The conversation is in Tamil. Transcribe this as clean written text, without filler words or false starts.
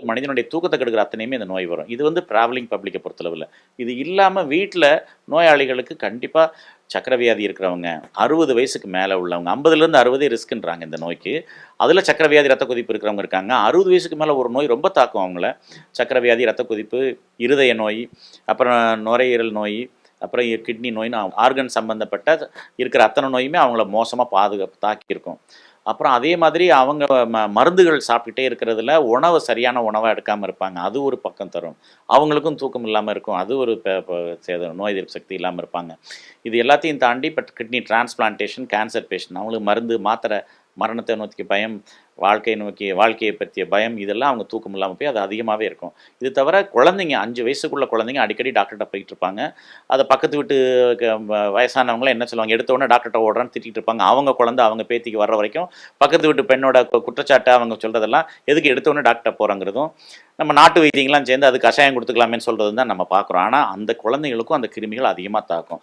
மனிதனுடைய தூக்கத்தை கெடுக்கிற அத்தனையுமே இந்த நோய் வரும். இது வந்து ட்ராவலிங் பப்ளிக்கை பொறுத்தளவில். இது இல்லாமல் வீட்டில் நோயாளிகளுக்கு கண்டிப்பாக சக்கரை வியாதி இருக்கிறவங்க, 60 வயசுக்கு மேலே உள்ளவங்க, 50லேருந்து 60 ரிஸ்க்குன்றாங்க இந்த நோய்க்கு. அதில் சக்கரை வியாதி, ரத்த கொதிப்பு இருக்கிறவங்க இருக்காங்க. 60 வயசுக்கு மேலே ஒரு நோய் ரொம்ப தாக்கும் அவங்கள. சக்கரை வியாதி, ரத்த கொதிப்பு, இருதய நோய், அப்புறம் நுரையீரல் நோய், அப்புறம் கிட்னி நோய்னு ஆர்கன் சம்மந்தப்பட்ட இருக்கிற அத்தனை நோயுமே அவங்கள மோசமாக தாக்கியிருக்கும். அப்புறம் அதே மாதிரி அவங்க மருந்துகள் சாப்பிட்டுட்டே இருக்கிறதுல சரியான உணவாக எடுக்காமல் இருப்பாங்க. அது ஒரு பக்கம் தரும். அவங்களுக்கும் தூக்கம் இல்லாமல் இருக்கும். அது ஒரு நோய் எதிர்ப்பு சக்தி இல்லாமல் இருப்பாங்க. இது எல்லாத்தையும் தாண்டி கிட்னி டிரான்ஸ்பிளான்டேஷன், கேன்சர் பேஷண்ட் அவங்களுக்கு மருந்து மாத்திரை, மரணத்தை நோக்கி பயம், வாழ்க்கையை பற்றிய பயம், இதெல்லாம் அவங்க தூக்கம் இல்லாமல் போய் அது அதிகமாகவே இருக்கும். இது தவிர குழந்தைங்க 5 வயசுக்குள்ள குழந்தைங்க அடிக்கடி டாக்டர்கிட்ட போயிட்டு இருப்பாங்க. அதை பக்கத்து வீட்டு வயசானவங்களாம் என்ன சொல்லுவாங்க, எடுத்த உடனே டாக்டர்கிட்ட ஓடுறான்னு திட்டிகிட்டு இருப்பாங்க. அவங்க குழந்தை அவங்க பேத்திக்கு வர்ற வரைக்கும் பக்கத்து வீட்டு பெண்ணோட குற்றச்சாட்டை அவங்க சொல்கிறதெல்லாம் எதுக்கு எடுத்த உடனே டாக்டர்கிட்ட போகிறாங்கிறதும், நம்ம நாட்டு வைத்தியங்கள்லாம் சேர்ந்து அது கஷாயம் கொடுத்துக்கலாமேன்னு சொல்கிறது தான் நம்ம பார்க்குறோம். ஆனால் அந்த குழந்தைங்களுக்கும் அந்த கிருமிகள் அதிகமாக தாக்கும்.